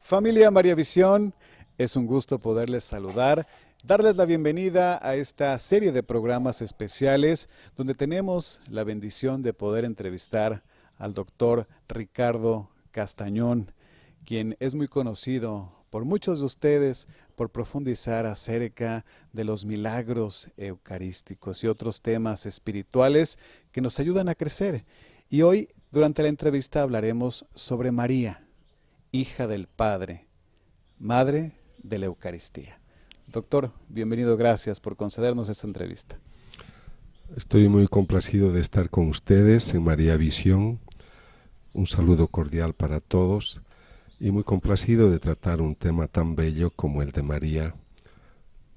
Familia María Visión, es un gusto poderles saludar, darles la bienvenida a esta serie de programas especiales donde tenemos la bendición de poder entrevistar al doctor Ricardo Castañón, quien es muy conocido por muchos de ustedes por profundizar acerca de los milagros eucarísticos y otros temas espirituales que nos ayudan a crecer. Y hoy, durante la entrevista, hablaremos sobre María, hija del Padre, Madre de la Eucaristía. Doctor, bienvenido, gracias por concedernos esta entrevista. Estoy muy complacido de estar con ustedes en María Visión. Un saludo cordial para todos y muy complacido de tratar un tema tan bello como el de María,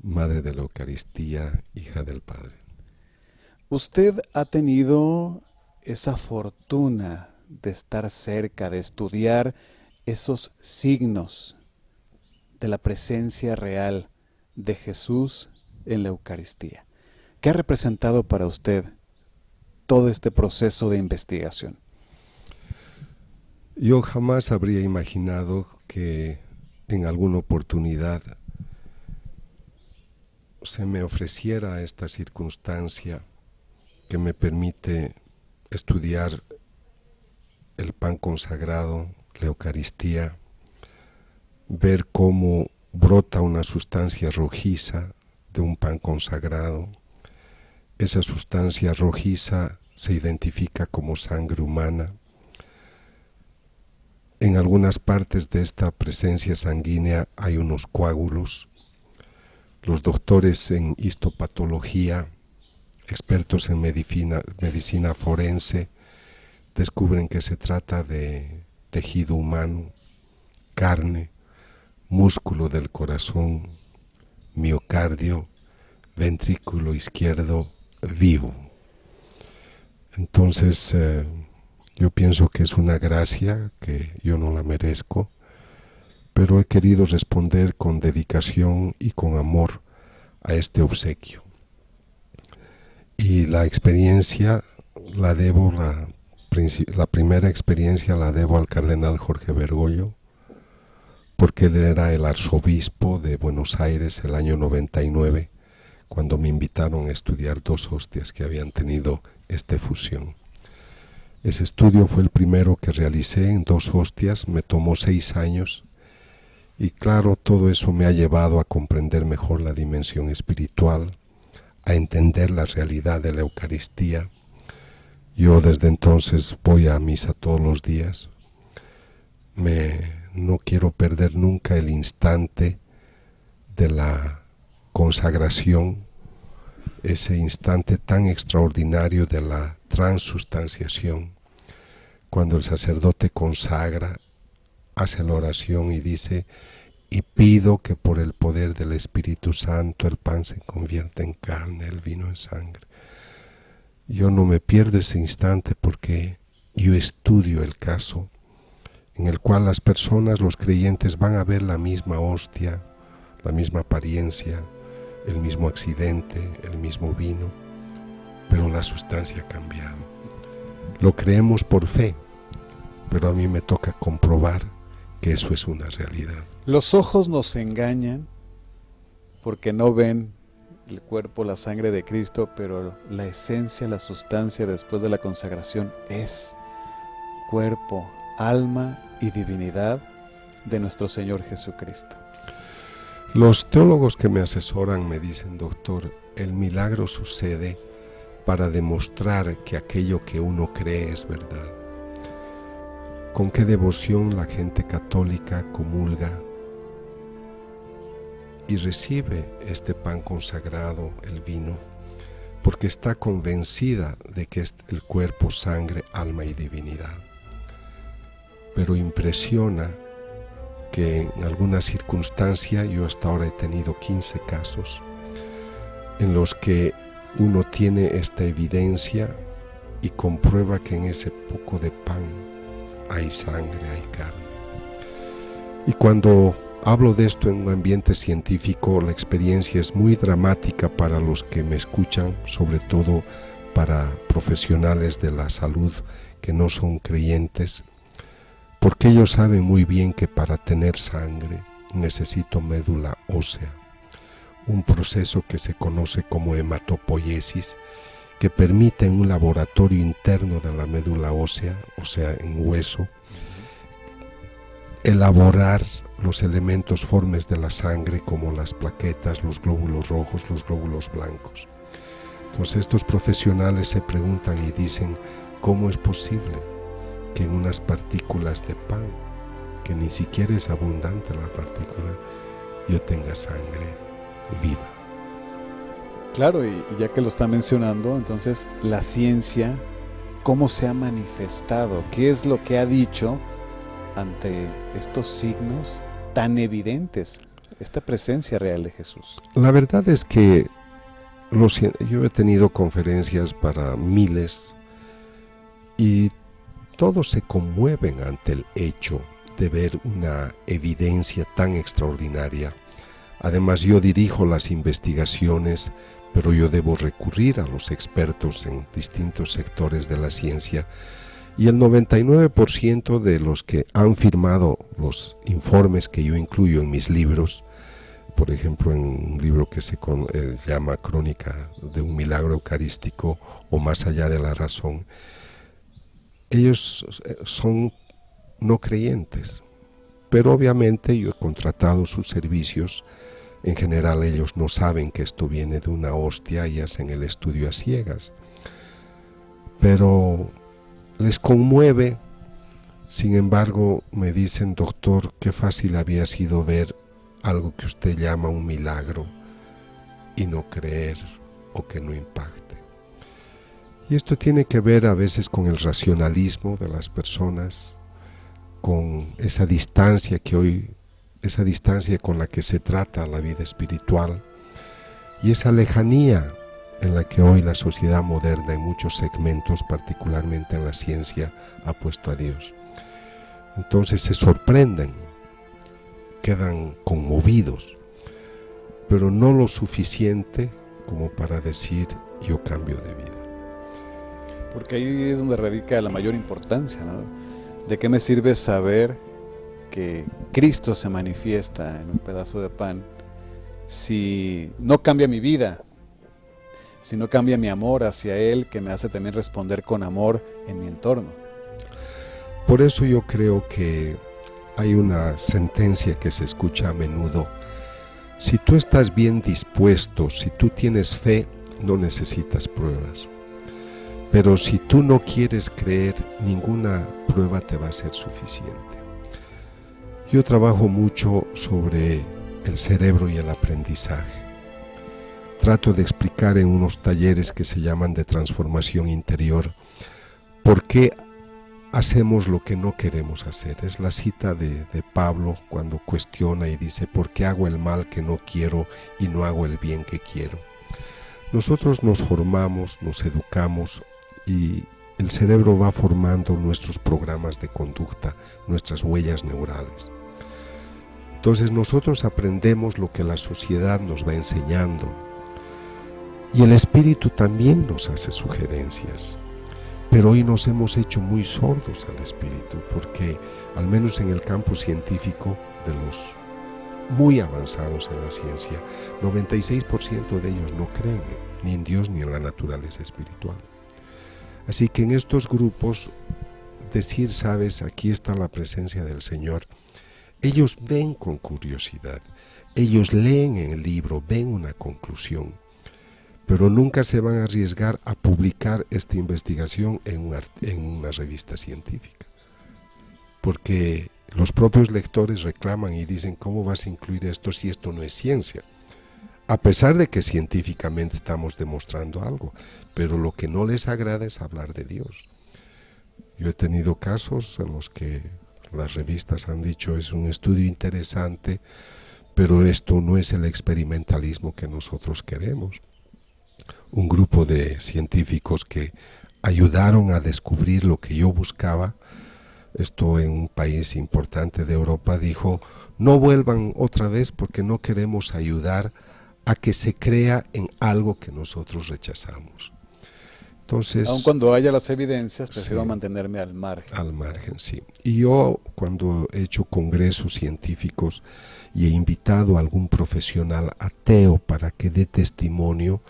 Madre de la Eucaristía, hija del Padre. Usted ha tenido esa fortuna de estar cerca, de estudiar esos signos de la presencia real de Jesús en la Eucaristía. ¿Qué ha representado para usted todo este proceso de investigación? Yo jamás habría imaginado que en alguna oportunidad se me ofreciera esta circunstancia que me permite estudiar el pan consagrado, la Eucaristía, ver cómo brota una sustancia rojiza de un pan consagrado. Esa sustancia rojiza se identifica como sangre humana. En algunas partes de esta presencia sanguínea hay unos coágulos. Los doctores en histopatología, expertos en medicina forense, descubren que se trata de tejido humano, carne, músculo del corazón, miocardio, ventrículo izquierdo vivo. Entonces, yo pienso que es una gracia que yo no la merezco, pero he querido responder con dedicación y con amor a este obsequio. Y la experiencia la debo, la primera experiencia la debo al cardenal Jorge Bergoglio, porque él era el arzobispo de Buenos Aires el año 99, cuando me invitaron a estudiar 2 hostias que habían tenido esta efusión. Ese estudio fue el primero que realicé en 2 hostias, me tomó 6 años, y claro, todo eso me ha llevado a comprender mejor la dimensión espiritual, a entender la realidad de la Eucaristía. Yo desde entonces voy a misa todos los días. No quiero perder nunca el instante de la consagración, ese instante tan extraordinario de la transustanciación, cuando el sacerdote consagra, hace la oración y dice: y pido que por el poder del Espíritu Santo el pan se convierta en carne, el vino en sangre. Yo no me pierdo ese instante porque yo estudio el caso en el cual las personas, los creyentes, van a ver la misma hostia, la misma apariencia, el mismo accidente, el mismo vino, pero la sustancia ha cambiado. Lo creemos por fe, pero a mí me toca comprobar que eso es una realidad. Los ojos nos engañan porque no ven el cuerpo, la sangre de Cristo, pero la esencia, la sustancia después de la consagración es cuerpo, alma y divinidad de nuestro Señor Jesucristo. Los teólogos que me asesoran me dicen: doctor, el milagro sucede para demostrar que aquello que uno cree es verdad. Con qué devoción la gente católica comulga y recibe este pan consagrado, el vino, porque está convencida de que es el cuerpo, sangre, alma y divinidad. Pero impresiona que en alguna circunstancia, yo hasta ahora he tenido 15 casos, en los que uno tiene esta evidencia y comprueba que en ese poco de pan hay sangre, hay carne. Y cuando hablo de esto en un ambiente científico, la experiencia es muy dramática para los que me escuchan, sobre todo para profesionales de la salud que no son creyentes, porque ellos saben muy bien que para tener sangre necesito médula ósea, un proceso que se conoce como hematopoiesis, que permite en un laboratorio interno de la médula ósea, o sea, en hueso, elaborar los elementos formes de la sangre como las plaquetas, los glóbulos rojos, los glóbulos blancos. Entonces estos profesionales se preguntan y dicen, ¿cómo es posible que en unas partículas de pan, que ni siquiera es abundante la partícula, yo tenga sangre viva? Claro, y ya que lo está mencionando, entonces la ciencia, ¿cómo se ha manifestado? ¿Qué es lo que ha dicho ante estos signos tan evidentes, esta presencia real de Jesús? La verdad es que yo he tenido conferencias para miles y todos se conmueven ante el hecho de ver una evidencia tan extraordinaria. Además, yo dirijo las investigaciones, pero yo debo recurrir a los expertos en distintos sectores de la ciencia, y el 99% de los que han firmado los informes que yo incluyo en mis libros, por ejemplo en un libro que se llama Crónica de un milagro eucarístico o Más allá de la razón, ellos son no creyentes, pero obviamente yo he contratado sus servicios. En general ellos no saben que esto viene de una hostia y hacen el estudio a ciegas, pero les conmueve. Sin embargo, me dicen, doctor, qué fácil había sido ver algo que usted llama un milagro y no creer o que no impacte. Y esto tiene que ver a veces con el racionalismo de las personas, con esa distancia con la que se trata la vida espiritual y esa lejanía en la que hoy la sociedad moderna en muchos segmentos, particularmente en la ciencia, ha puesto a Dios. Entonces se sorprenden, quedan conmovidos, pero no lo suficiente como para decir yo cambio de vida. Porque ahí es donde radica la mayor importancia, ¿no? ¿De qué me sirve saber que Cristo se manifiesta en un pedazo de pan si no cambia mi vida, si no cambia mi amor hacia Él, que me hace también responder con amor en mi entorno? Por eso yo creo que hay una sentencia que se escucha a menudo: si tú estás bien dispuesto, si tú tienes fe, no necesitas pruebas. Pero si tú no quieres creer, ninguna prueba te va a ser suficiente. Yo trabajo mucho sobre el cerebro y el aprendizaje. Trato de explicar en unos talleres que se llaman de transformación interior por qué hacemos lo que no queremos hacer. Es la cita de Pablo cuando cuestiona y dice: ¿por qué hago el mal que no quiero y no hago el bien que quiero? Nosotros nos formamos, nos educamos y el cerebro va formando nuestros programas de conducta, nuestras huellas neurales. Entonces nosotros aprendemos lo que la sociedad nos va enseñando y el espíritu también nos hace sugerencias. Pero hoy nos hemos hecho muy sordos al espíritu, porque al menos en el campo científico de los muy avanzados en la ciencia, 96% de ellos no creen ni en Dios ni en la naturaleza espiritual. Así que en estos grupos decir, sabes, aquí está la presencia del Señor, ellos ven con curiosidad, ellos leen en el libro, ven una conclusión, pero nunca se van a arriesgar a publicar esta investigación en una revista científica, porque los propios lectores reclaman y dicen: ¿cómo vas a incluir esto si esto no es ciencia? A pesar de que científicamente estamos demostrando algo, pero lo que no les agrada es hablar de Dios. Yo he tenido casos en los que las revistas han dicho: es un estudio interesante, pero esto no es el experimentalismo que nosotros queremos. Un grupo de científicos que ayudaron a descubrir lo que yo buscaba, esto en un país importante de Europa, dijo: no vuelvan otra vez porque no queremos ayudar a que se crea en algo que nosotros rechazamos. Entonces, Aun cuando haya las evidencias, prefiero sí, mantenerme al margen. al margen, sí. Y yo cuando he hecho congresos científicos y he invitado a algún profesional ateo para que dé testimonio,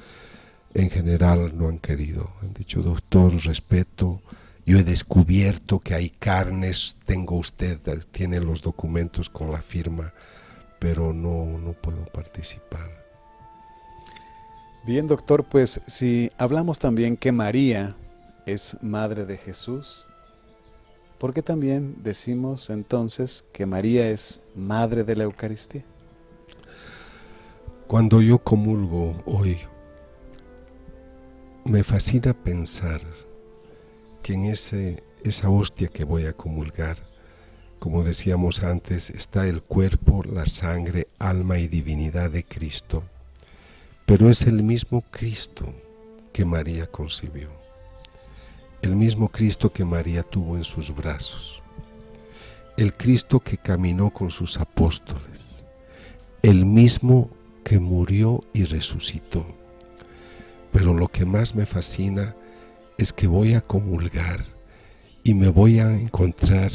en general no han querido. Han dicho, doctor, respeto, yo he descubierto que hay carnes, tengo usted, tiene los documentos con la firma, pero no puedo participar. Bien, doctor, pues si hablamos también que María es madre de Jesús, ¿por qué también decimos entonces que María es madre de la Eucaristía? Cuando yo comulgo hoy, me fascina pensar que en esa hostia que voy a comulgar, como decíamos antes, está el cuerpo, la sangre, alma y divinidad de Cristo, pero es el mismo Cristo que María concibió, el mismo Cristo que María tuvo en sus brazos, el Cristo que caminó con sus apóstoles, el mismo que murió y resucitó. Pero lo que más me fascina es que voy a comulgar y me voy a encontrar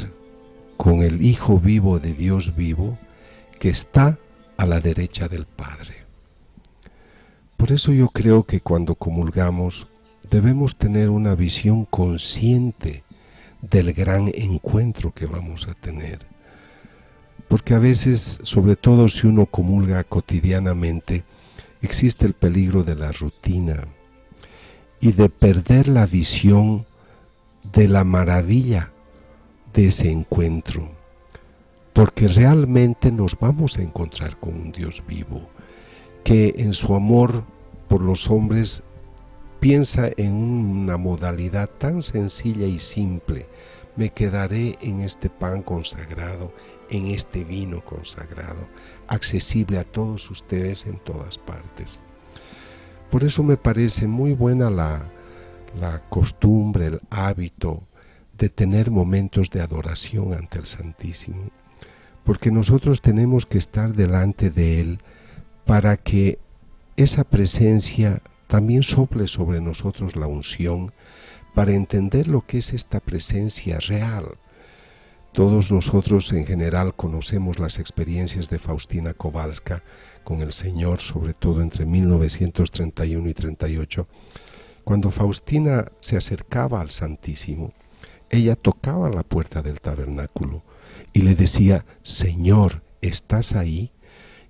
con el Hijo vivo de Dios vivo que está a la derecha del Padre. Por eso yo creo que cuando comulgamos debemos tener una visión consciente del gran encuentro que vamos a tener. Porque a veces, sobre todo si uno comulga cotidianamente, existe el peligro de la rutina y de perder la visión de la maravilla de ese encuentro, porque realmente nos vamos a encontrar con un Dios vivo, que en su amor por los hombres piensa en una modalidad tan sencilla y simple: me quedaré en este pan consagrado, en este vino consagrado, accesible a todos ustedes en todas partes. Por eso me parece muy buena la costumbre, el hábito de tener momentos de adoración ante el Santísimo, porque nosotros tenemos que estar delante de Él para que esa presencia también sople sobre nosotros la unción, para entender lo que es esta presencia real. Todos nosotros en general conocemos las experiencias de Faustina Kowalska con el Señor, sobre todo entre 1931 y 38. Cuando Faustina se acercaba al Santísimo, ella tocaba la puerta del tabernáculo y le decía: Señor, ¿estás ahí?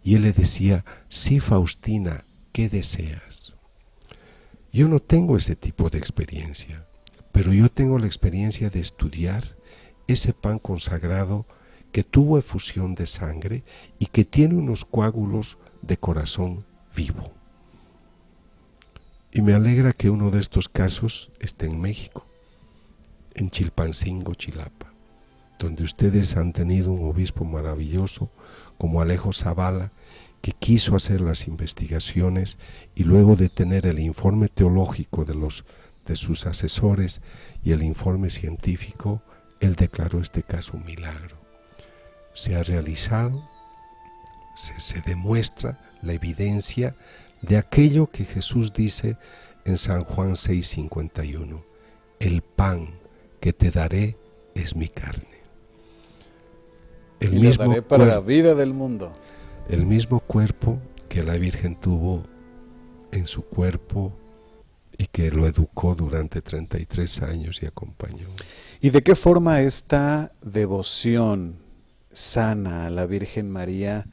Y él le decía: sí, Faustina, ¿qué deseas? Yo no tengo ese tipo de experiencia, pero yo tengo la experiencia de estudiar ese pan consagrado que tuvo efusión de sangre y que tiene unos coágulos de corazón vivo. Y me alegra que uno de estos casos esté en México, en Chilpancingo, Chilapa, donde ustedes han tenido un obispo maravilloso como Alejo Zavala, que quiso hacer las investigaciones y luego de tener el informe teológico de sus asesores y el informe científico, él declaró este caso un milagro. Se ha realizado, se demuestra la evidencia de aquello que Jesús dice en San Juan 6:51: el pan que te daré es mi carne. Y la daré para la vida del mundo. El mismo cuerpo que la Virgen tuvo en su cuerpo y que lo educó durante 33 años y acompañó. ¿Y de qué forma esta devoción sana a la Virgen María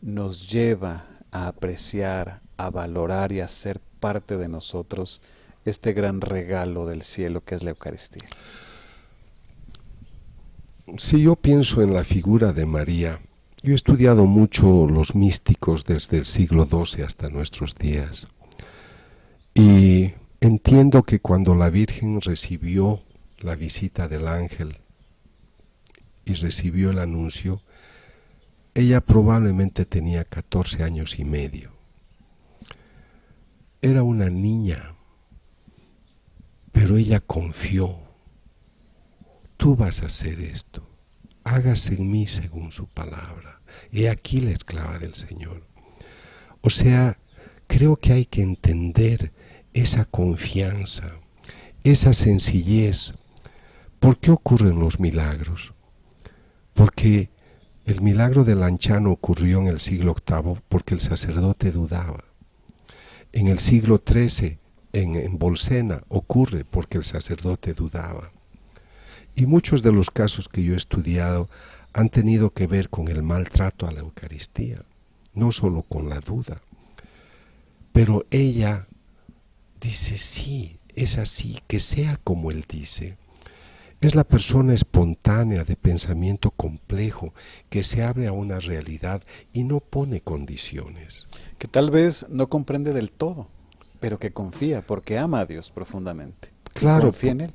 nos lleva a apreciar, a valorar y a ser parte de nosotros este gran regalo del cielo que es la Eucaristía? Si yo pienso en la figura de María, yo he estudiado mucho los místicos desde el siglo XII hasta nuestros días y entiendo que cuando la Virgen recibió la visita del ángel y recibió el anuncio, ella probablemente tenía 14 años y medio. Era una niña, pero ella confió: tú vas a hacer esto, hágase en mí según su palabra. He aquí la esclava del Señor. O sea, creo que hay que entender esa confianza, esa sencillez. ¿Por qué ocurren los milagros? Porque el milagro de Lanciano ocurrió en el siglo VIII porque el sacerdote dudaba. En el siglo XIII, en Bolsena, ocurre porque el sacerdote dudaba. Y muchos de los casos que yo he estudiado han tenido que ver con el maltrato a la Eucaristía, no solo con la duda. Pero ella dice, sí, es así, que sea como él dice. Es la persona espontánea de pensamiento complejo que se abre a una realidad y no pone condiciones. Que tal vez no comprende del todo, pero que confía porque ama a Dios profundamente. Claro, confía en Él.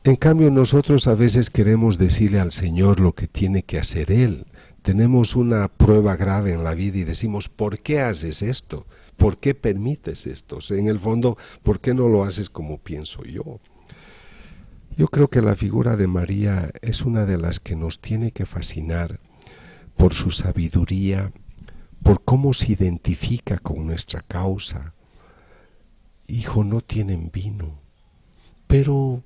En cambio nosotros a veces queremos decirle al Señor lo que tiene que hacer Él. Tenemos una prueba grave en la vida y decimos, ¿por qué haces esto? ¿Por qué permites esto? O sea, en el fondo, ¿por qué no lo haces como pienso yo? Yo creo que la figura de María es una de las que nos tiene que fascinar por su sabiduría, por cómo se identifica con nuestra causa. Hijo, no tienen vino, pero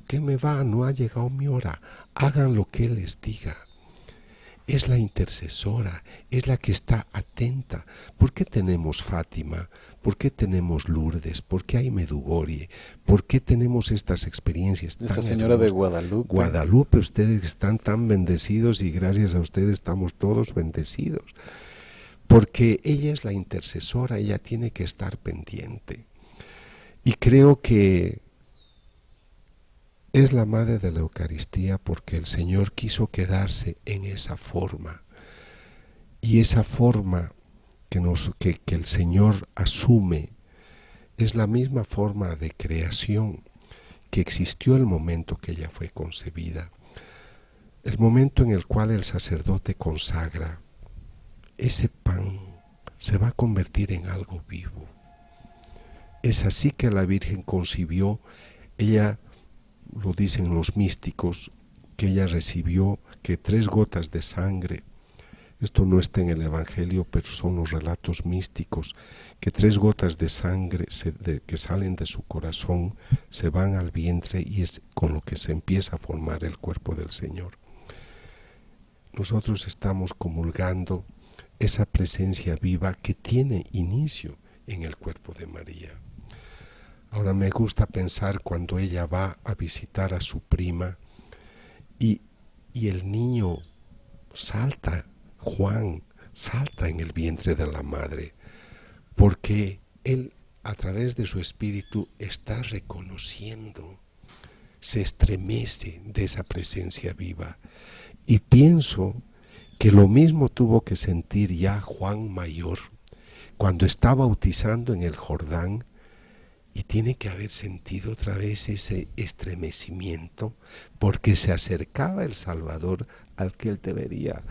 ¿qué me va? No ha llegado mi hora. Hagan lo que Él les diga. Es la intercesora, es la que está atenta. ¿Por qué tenemos Fátima? ¿Por qué tenemos Lourdes? ¿Por qué hay Medjugorje? ¿Por qué tenemos estas experiencias tan Esta señora de hermosas? Guadalupe. Guadalupe, ustedes están tan bendecidos y gracias a ustedes estamos todos bendecidos. Porque ella es la intercesora, ella tiene que estar pendiente. Y creo que es la madre de la Eucaristía porque el Señor quiso quedarse en esa forma. Y esa forma que el Señor asume es la misma forma de creación que existió el momento que ella fue concebida. El momento en el cual el sacerdote consagra, ese pan se va a convertir en algo vivo. Es así que la Virgen concibió, ella, lo dicen los místicos, que ella recibió que 3 gotas de sangre, esto no está en el Evangelio, pero son los relatos místicos, que 3 gotas de sangre que salen de su corazón se van al vientre y es con lo que se empieza a formar el cuerpo del Señor. Nosotros estamos comulgando esa presencia viva que tiene inicio en el cuerpo de María. Ahora me gusta pensar cuando ella va a visitar a su prima y el niño salta, Juan salta en el vientre de la madre, porque él a través de su espíritu está reconociendo, se estremece de esa presencia viva. Y pienso que lo mismo tuvo que sentir ya Juan mayor cuando está bautizando en el Jordán. Y tiene que haber sentido otra vez ese estremecimiento porque se acercaba el Salvador al que él debería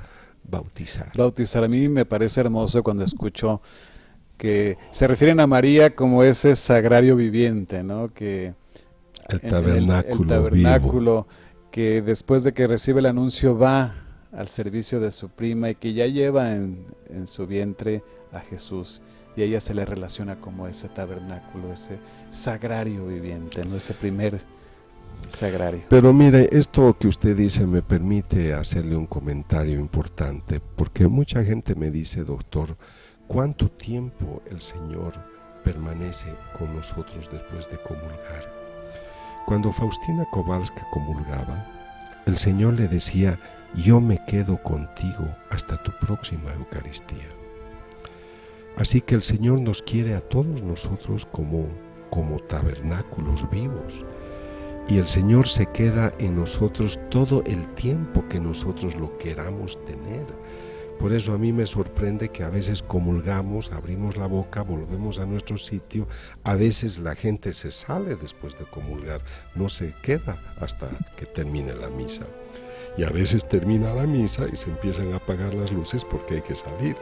bautizar. Bautizar, a mí me parece hermoso cuando escucho que se refieren a María como ese sagrario viviente, ¿no? Que el tabernáculo, el tabernáculo que después de que recibe el anuncio va al servicio de su prima y que ya lleva en su vientre a Jesús. Y a ella se le relaciona como ese tabernáculo, ese sagrario viviente, ¿no? Ese primer sagrario. Pero mire, esto que usted dice me permite hacerle un comentario importante, porque mucha gente me dice, doctor, ¿cuánto tiempo el Señor permanece con nosotros después de comulgar? Cuando Faustina Kowalska comulgaba, el Señor le decía, yo me quedo contigo hasta tu próxima Eucaristía. Así que el Señor nos quiere a todos nosotros como tabernáculos vivos. Y el Señor se queda en nosotros todo el tiempo que nosotros lo queramos tener. Por eso a mí me sorprende que a veces comulgamos, abrimos la boca, volvemos a nuestro sitio. A veces la gente se sale después de comulgar, no se queda hasta que termine la misa. Y a veces termina la misa y se empiezan a apagar las luces porque hay que salir.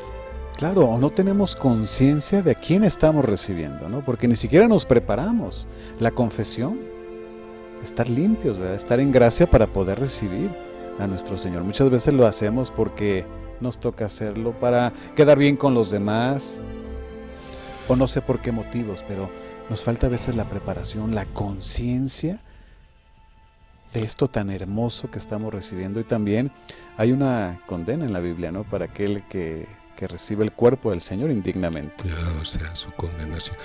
Claro, o no tenemos conciencia de a quién estamos recibiendo, ¿no? Porque ni siquiera nos preparamos. La confesión, estar limpios, ¿verdad? Estar en gracia para poder recibir a nuestro Señor. Muchas veces lo hacemos porque nos toca hacerlo para quedar bien con los demás, o no sé por qué motivos, pero nos falta a veces la preparación, la conciencia de esto tan hermoso que estamos recibiendo. Y también hay una condena en la Biblia, ¿no? Para aquel que recibe el cuerpo del Señor indignamente. Ya, o sea, su condenación.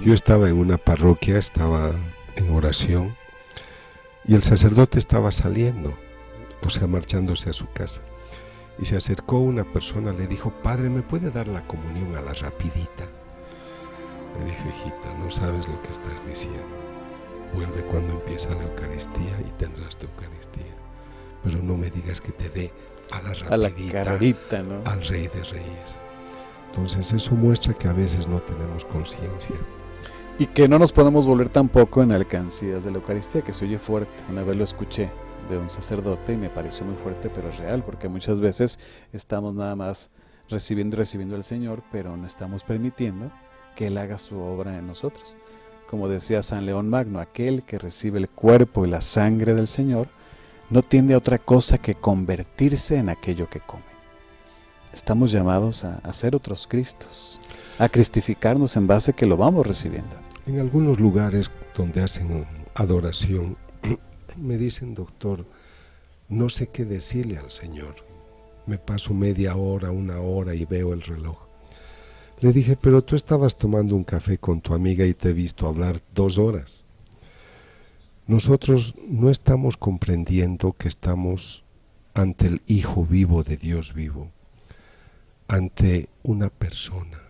Yo estaba en una parroquia, estaba en oración, y el sacerdote estaba saliendo, o sea, marchándose a su casa. Y se acercó una persona, le dijo: Padre, ¿me puede dar la comunión a la rapidita? Le dije: hijita, no sabes lo que estás diciendo. Vuelve cuando empieza la Eucaristía y tendrás tu Eucaristía. Pero no me digas que te dé a la rapidita, a la carrerita, ¿no? Al Rey de Reyes. Entonces eso muestra que a veces no tenemos conciencia. Y que no nos podemos volver tampoco en alcancías de la Eucaristía, que se oye fuerte. Una vez lo escuché de un sacerdote y me pareció muy fuerte, pero es real, porque muchas veces estamos nada más recibiendo y recibiendo al Señor, pero no estamos permitiendo que Él haga su obra en nosotros. Como decía San León Magno, aquel que recibe el cuerpo y la sangre del Señor no tiende a otra cosa que convertirse en aquello que come. Estamos llamados a ser otros Cristos, a cristificarnos en base que lo vamos recibiendo. En algunos lugares donde hacen adoración, me dicen: doctor, no sé qué decirle al Señor. Me paso media hora, una hora y veo el reloj. Le dije: pero tú estabas tomando un café con tu amiga y te he visto hablar 2 horas. Nosotros no estamos comprendiendo que estamos ante el Hijo vivo de Dios vivo, ante una persona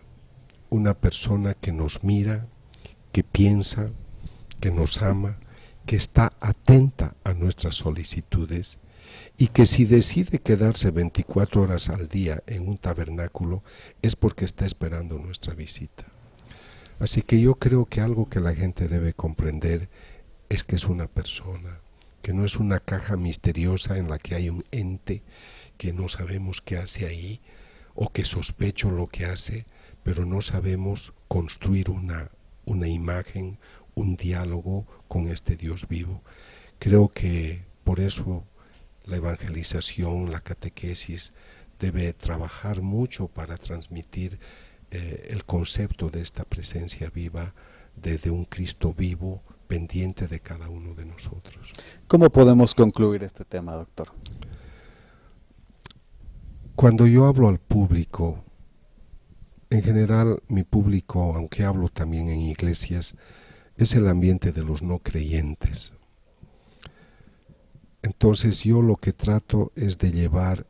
que nos mira, que piensa, que nos ama, que está atenta a nuestras solicitudes, y que si decide quedarse 24 horas al día en un tabernáculo es porque está esperando nuestra visita. Así que yo creo que algo que la gente debe comprender es que es una persona, que no es una caja misteriosa en la que hay un ente que no sabemos qué hace ahí, o que sospecho lo que hace, pero no sabemos construir una imagen, un diálogo con este Dios vivo. Creo que por eso la evangelización, la catequesis debe trabajar mucho para transmitir el concepto de esta presencia viva, de un Cristo vivo, pendiente de cada uno de nosotros. ¿Cómo podemos concluir este tema, doctor? Cuando yo hablo al público, en general mi público, aunque hablo también en iglesias, es el ambiente de los no creyentes. Entonces yo lo que trato es de llevar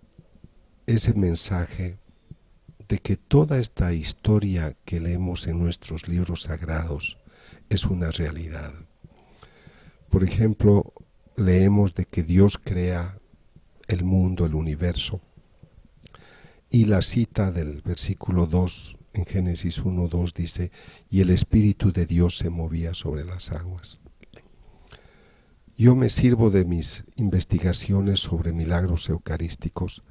ese mensaje de que toda esta historia que leemos en nuestros libros sagrados es una realidad. Por ejemplo, leemos de que Dios crea el mundo, el universo, y la cita del versículo 2 en Génesis 1:2 dice: y el Espíritu de Dios se movía sobre las aguas. Yo me sirvo de mis investigaciones sobre milagros eucarísticos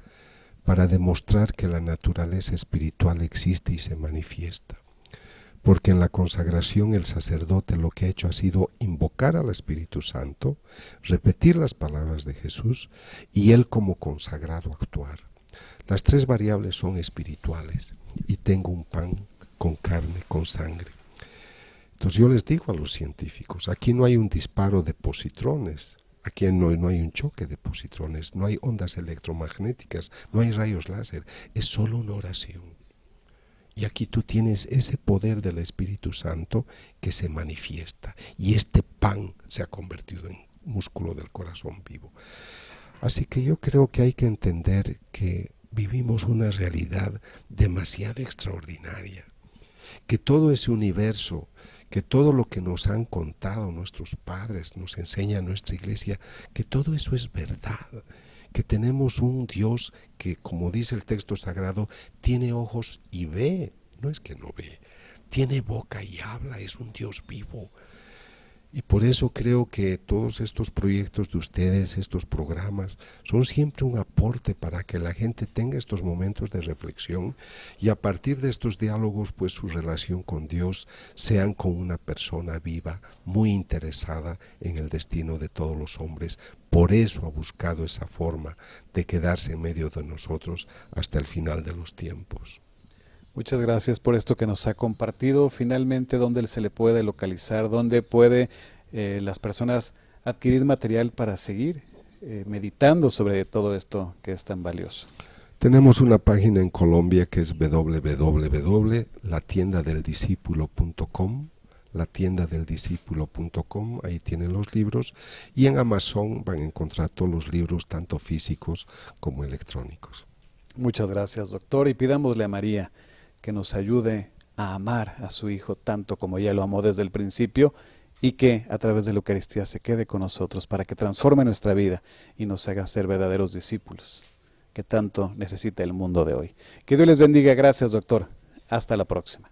para demostrar que la naturaleza espiritual existe y se manifiesta, porque en la consagración el sacerdote lo que ha hecho ha sido invocar al Espíritu Santo, repetir las palabras de Jesús y él como consagrado actuar. Las 3 variables son espirituales, y tengo un pan con carne, con sangre. Entonces yo les digo a los científicos, aquí no hay un disparo de positrones, aquí no hay un choque de positrones, no hay ondas electromagnéticas, no hay rayos láser, es solo una oración. Y aquí tú tienes ese poder del Espíritu Santo que se manifiesta, y este pan se ha convertido en músculo del corazón vivo. Así que yo creo que hay que entender que vivimos una realidad demasiado extraordinaria, que todo ese universo, que todo lo que nos han contado nuestros padres, nos enseña nuestra iglesia, que todo eso es verdad, que tenemos un Dios que, como dice el texto sagrado, tiene ojos y ve, no es que no ve, tiene boca y habla, es un Dios vivo. Y por eso creo que todos estos proyectos de ustedes, estos programas, son siempre un aporte para que la gente tenga estos momentos de reflexión, y a partir de estos diálogos, pues su relación con Dios sean con una persona viva, muy interesada en el destino de todos los hombres. Por eso ha buscado esa forma de quedarse en medio de nosotros hasta el final de los tiempos. Muchas gracias por esto que nos ha compartido. Finalmente, ¿dónde se le puede localizar? ¿Dónde puede las personas adquirir material para seguir meditando sobre todo esto que es tan valioso? Tenemos una página en Colombia que es www.latiendadeldiscipulo.com, latiendadeldiscipulo.com, ahí tienen los libros, y en Amazon van a encontrar todos los libros, tanto físicos como electrónicos. Muchas gracias, doctor, y pidámosle a María que nos ayude a amar a su Hijo tanto como ella lo amó desde el principio y que a través de la Eucaristía se quede con nosotros para que transforme nuestra vida y nos haga ser verdaderos discípulos que tanto necesita el mundo de hoy. Que Dios les bendiga. Gracias, doctor. Hasta la próxima.